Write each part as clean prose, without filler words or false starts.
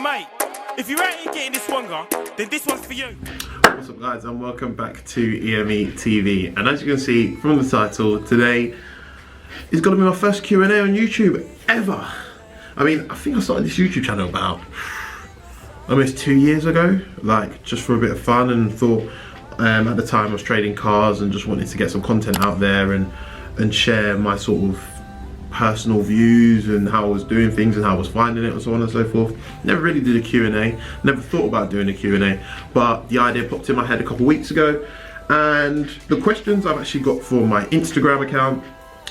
Mate, if you ain't getting this one, then this one's for you. What's up guys, and welcome back to EME TV. And as you can see from the title, today is going to be my first Q&A on YouTube ever. I mean, I think I started this YouTube channel about almost 2 years ago, like just for a bit of fun, and thought at the time I was trading cars and just wanted to get some content out there and share my sort of personal views and how I was doing things and how I was finding it and so on and so forth. Never really did a Q&A, never thought about doing a Q&A, but the idea popped in my head a couple weeks ago. And the questions I've actually got for my Instagram account,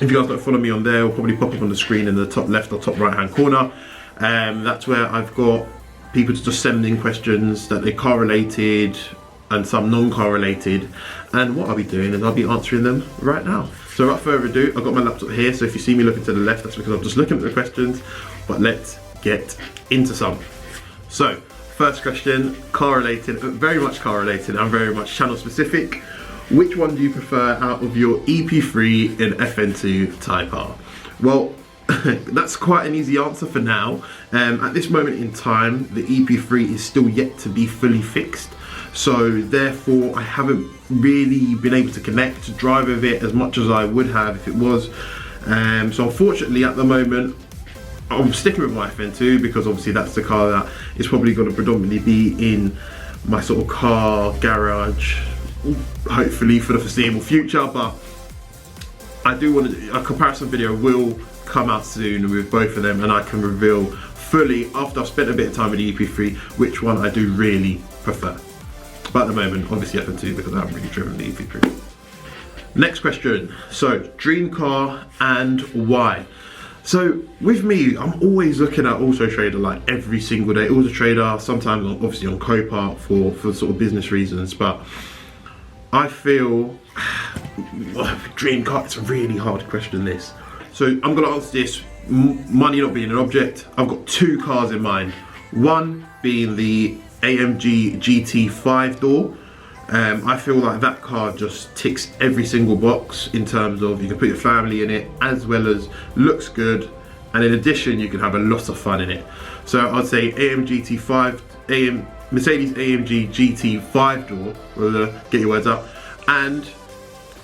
if you guys don't follow me on there, it'll probably pop up on the screen in the top left or top right hand corner. That's where I've got people to just send in questions that they correlated and some non-correlated, and what I'll be doing is I'll be answering them right now. So without further ado, I've got my laptop here, so if you see me looking to the left, that's because I'm just looking at the questions. But let's get into some. So first question, correlated, very much correlated and very much channel specific. Which one do you prefer out of your EP3 and FN2 Type R? Well, that's quite an easy answer for now. At this moment in time, the EP3 is still yet to be fully fixed. So therefore, I haven't really been able to connect to drive with it as much as I would have if it was. So unfortunately, at the moment, I'm sticking with my FN2 because obviously that's the car that is probably going to predominantly be in my sort of car garage, hopefully for the foreseeable future. But I do want to, a comparison video will come out soon with both of them, and I can reveal fully after I've spent a bit of time with the EP3 which one I do really prefer. But at the moment, obviously FN2 because I haven't really driven the EP3. Next question. So, dream car and why? So with me, I'm always looking at Auto Trader like every single day. Auto Trader, sometimes obviously on Copart for sort of business reasons, but I feel dream car, it's a really hard question this. So I'm gonna answer this, money not being an object. I've got two cars in mind. One being the AMG GT 5-door. I feel like that car just ticks every single box in terms of you can put your family in it, as well as looks good, and in addition you can have a lot of fun in it. So I'd say Mercedes AMG GT 5-door, get your words up, and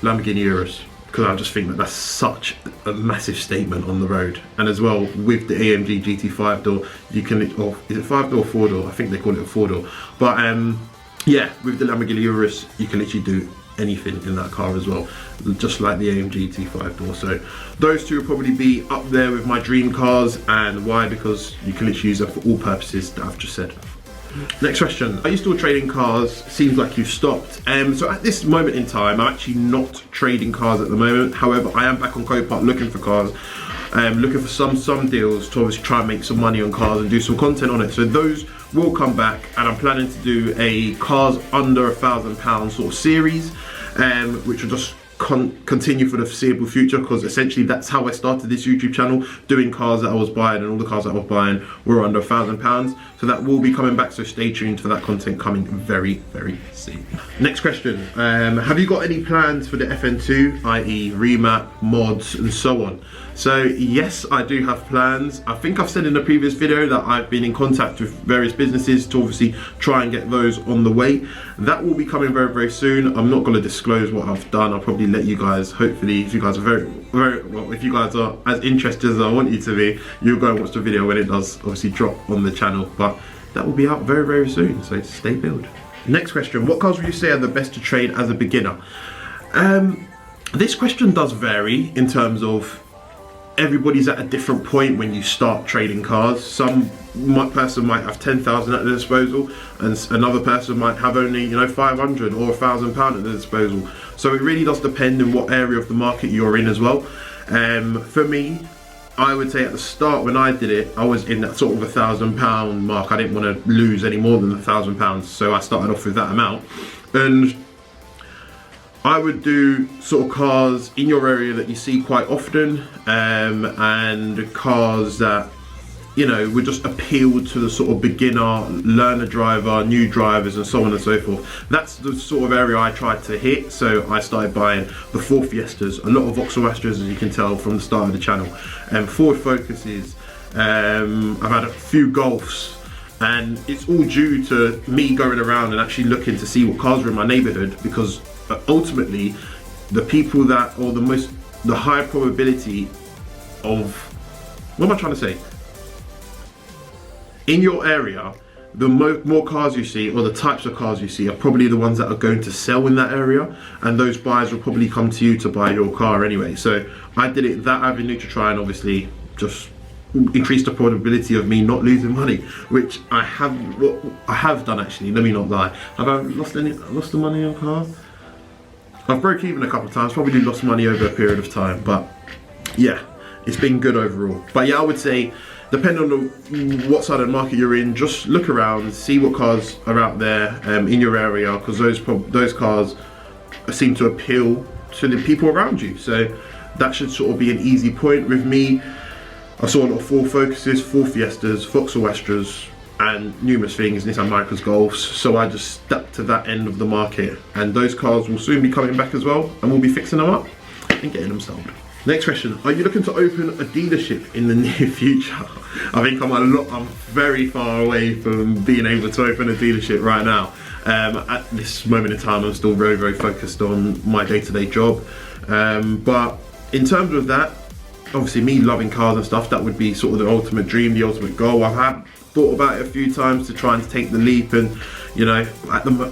Lamborghini Urus, because I just think that that's such a massive statement on the road. And as well, with the AMG GT 5-door, you can, or is it 5-door or 4-door? I think they call it a 4-door. But yeah, with the Lamborghini Urus, you can literally do anything in that car as well, just like the AMG GT 5-door. So those two will probably be up there with my dream cars. And why? Because you can literally use them for all purposes that I've just said. Next question. Are you still trading cars? Seems like you've stopped. So at this moment in time, I'm actually not trading cars at the moment. However, I am back on Copart looking for cars, looking for some deals to obviously try and make some money on cars and do some content on it. So those will come back, and I'm planning to do a cars under £1,000 sort of series, which will just continue for the foreseeable future, because essentially that's how I started this YouTube channel, doing cars that I was buying, and all the cars that I was buying were under £1,000. So that will be coming back, so stay tuned for that content coming very, very soon. Next question. Have you got any plans for the FN2, i.e. remap, mods and so on? So yes, I do have plans. I think I've said in a previous video that I've been in contact with various businesses to obviously try and get those on the way. That will be coming very, very soon. I'm not going to disclose what I've done. I'll probably let you guys, hopefully, if you guys are very well, if you guys are as interested as I want you to be, you'll go and watch the video when it does obviously drop on the channel. But that will be out very, very soon, so stay tuned. Next question. What cars would you say are the best to trade as a beginner? This question does vary in terms of everybody's at a different point when you start trading cars. Some person might have 10,000 at their disposal, and another person might have only 500 or £1,000 at their disposal. So it really does depend on what area of the market you're in as well. For me, I would say at the start when I did it, I was in that sort of £1,000 mark. I didn't want to lose any more than £1,000, so I started off with that amount. And I would do sort of cars in your area that you see quite often, and cars that would just appeal to the sort of beginner, learner driver, new drivers and so on and so forth. That's the sort of area I tried to hit, so I started buying the Ford Fiestas, a lot of Vauxhall Astras, as you can tell from the start of the channel, and Ford Focuses. I've had a few Golfs, And it's all due to me going around and actually looking to see what cars are in my neighborhood, because ultimately the people that, or the high probability of, what am I trying to say? In your area, the more cars you see, or the types of cars you see, are probably the ones that are going to sell in that area, and those buyers will probably come to you to buy your car anyway. So I did it that avenue to try and obviously just increase the probability of me not losing money, which I have done actually. Let me not lie. Have I lost the money on car? I've broke even a couple of times, probably lost money over a period of time, but yeah, it's been good overall. But yeah, I would say, depending on what side of the market you're in, just look around, see what cars are out there in your area, because those cars seem to appeal to the people around you. So that should sort of be an easy point. With me, I saw a lot of Ford Focuses, Ford Fiestas, Vauxhall Astras, and numerous things, Nissan Micras, Golfs. So I just stuck to that end of the market, and those cars will soon be coming back as well, and we'll be fixing them up and getting them sold. Next question, are you looking to open a dealership in the near future? I think I'm very far away from being able to open a dealership right now. At this moment in time, I'm still very, very focused on my day-to-day job. But in terms of that, obviously me loving cars and stuff, that would be sort of the ultimate dream, the ultimate goal. I've thought about it a few times to try and take the leap, and you know,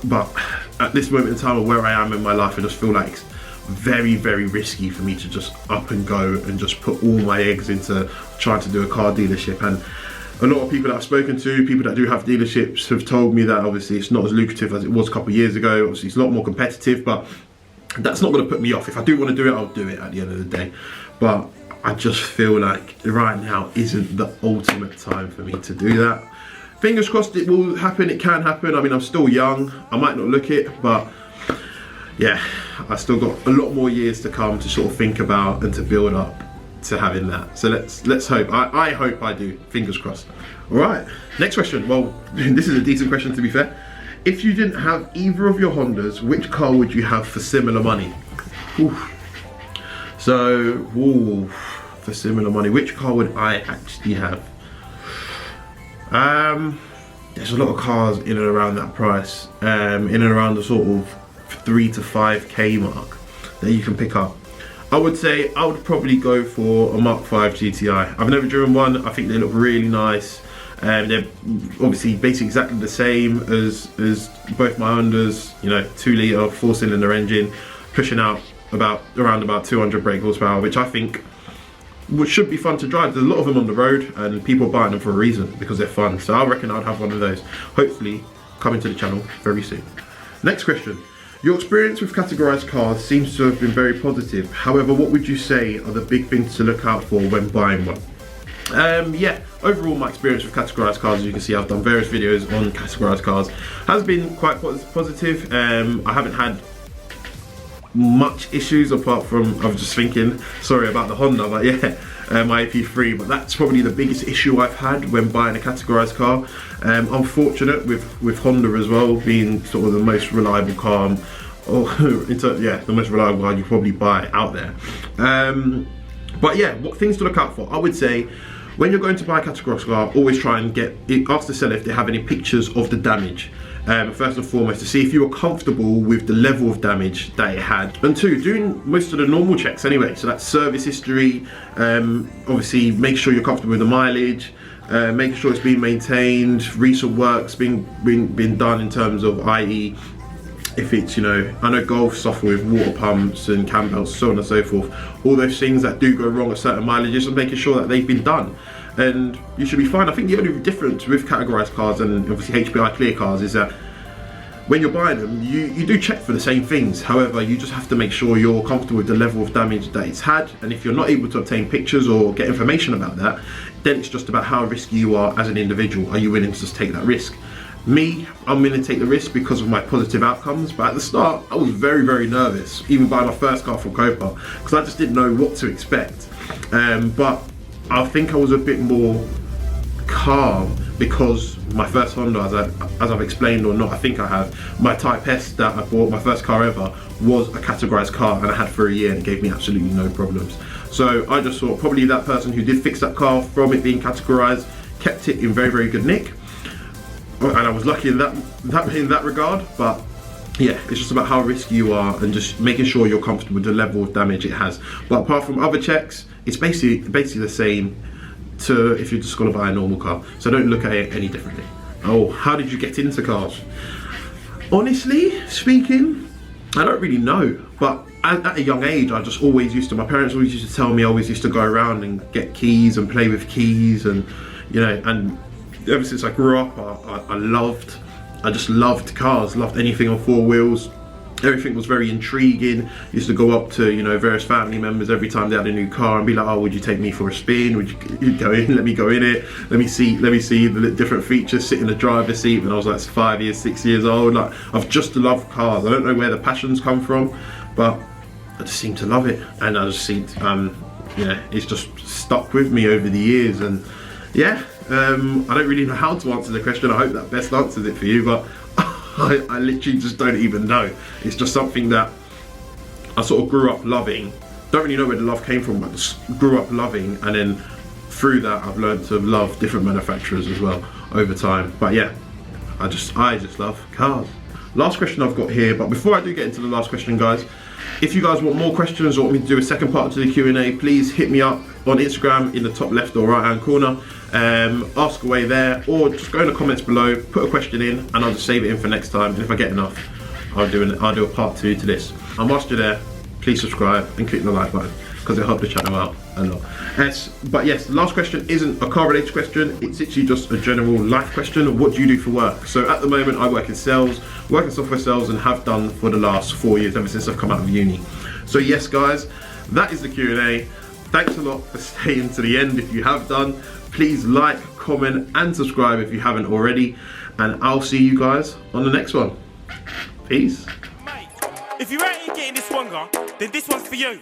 but at this moment in time of where I am in my life, I just feel like it's very, very risky for me to just up and go and just put all my eggs into trying to do a car dealership. And a lot of people that I've spoken to, people that do have dealerships, have told me that obviously it's not as lucrative as it was a couple of years ago. Obviously it's a lot more competitive, but that's not going to put me off. If I do want to do it, I'll do it at the end of the day. But I just feel like right now isn't the ultimate time for me to do that. Fingers crossed it will happen, it can happen. I mean, I'm still young, I might not look it, but yeah, I still got a lot more years to come to sort of think about and to build up to having that. So let's hope. I hope I do. Fingers crossed. All right. Next question. Well, this is a decent question to be fair. If you didn't have either of your Hondas, which car would you have for similar money? Oof. So, for similar money, which car would I actually have? There's a lot of cars in and around that price, in and around the sort of 3 to 5k mark that you can pick up. I would say I would probably go for a Mark 5 GTI. I've never driven one. I think they look really nice. They're obviously basically exactly the same as both my Hondas. You know, 2-litre 4-cylinder engine, pushing out around about 200 brake horsepower, which I think should be fun to drive. There's a lot of them on the road, and people are buying them for a reason, because they're fun. So I reckon I'd have one of those. Hopefully, coming to the channel very soon. Next question. Your experience with categorized cars seems to have been very positive. However, what would you say are the big things to look out for when buying one? Yeah, overall my experience with categorized cars, as you can see, I've done various videos on categorized cars, has been quite positive. I haven't had much issues apart from, I was just thinking, sorry about the Honda, but yeah, my AP3, but that's probably the biggest issue I've had when buying a categorized car. I'm fortunate with Honda as well, being sort of the most reliable car, the most reliable car you probably buy out there. But yeah, what things to look out for? I would say, when you're going to buy a categorized car, always try and ask the seller if they have any pictures of the damage. First and foremost, to see if you were comfortable with the level of damage that it had. And two, doing most of the normal checks anyway. So that's service history, obviously make sure you're comfortable with the mileage, making sure it's being maintained, recent work's been done in terms of, i.e. if it's, you know, I know Golf suffer with water pumps and cam belts, so on and so forth. All those things that do go wrong at certain mileages, and making sure that they've been done. And you should be fine. I think the only difference with categorized cars and obviously HPI clear cars is that when you're buying them, you do check for the same things. However, you just have to make sure you're comfortable with the level of damage that it's had. And if you're not able to obtain pictures or get information about that, then it's just about how risky you are as an individual. Are you willing to just take that risk? Me, I'm willing to take the risk because of my positive outcomes, but at the start, I was very, very nervous, even buying my first car from Copa, because I just didn't know what to expect. But I think I was a bit more calm because my first Honda, as I've explained or not, I think I have, my Type S that I bought, my first car ever, was a categorized car, and I had for a year, and it gave me absolutely no problems. So I just thought probably that person who did fix that car from it being categorized kept it in very, very good nick. and I was lucky in that regard. But yeah, it's just about how risky you are and just making sure you're comfortable with the level of damage it has. But apart from other checks, it's basically the same to if you're just going to buy a normal car. So don't look at it any differently. Oh, how did you get into cars? Honestly speaking, I don't really know, but at a young age, I just always used to, my parents always used to tell me I always used to go around and get keys and play with keys, and you know, and ever since I grew up, I just loved cars, loved anything on four wheels. Everything was very intriguing. Used to go up to, you know, various family members every time they had a new car and be like, oh, would you take me for a spin? Would you go in? Let me go in it. Let me see the different features. Sit in the driver's seat when I was like 5 years, 6 years old. Like, I've just loved cars. I don't know where the passions come from, but I just seem to love it, and I just seem to, yeah, it's just stuck with me over the years. And yeah, I don't really know how to answer the question. I hope that best answers it for you, but I literally just don't even know. It's just something that I sort of grew up loving. Don't really know where the love came from, but just grew up loving, and then through that I've learned to love different manufacturers as well over time. But yeah, I just love cars. Last question I've got here, but before I do get into the last question, guys, if you guys want more questions or want me to do a second part to the Q&A, please hit me up on Instagram in the top left or right hand corner. Ask away there, or just go in the comments below, put a question in, and I'll just save it in for next time. And if I get enough, I'll do a part 2 to this. And whilst you're there, please subscribe and click the like button, because it'll help the channel out a lot. But yes, the last question isn't a car related question, it's literally just a general life question. What do you do for work? So at the moment I work in sales, work in software sales, and have done for the last 4 years, ever since I've come out of uni. So yes guys, that is the Q&A. Thanks a lot for staying to the end if you have done. Please like, comment and subscribe if you haven't already, and I'll see you guys on the next one. Peace. Mate, if you're out here getting this wonga, then this one's for you.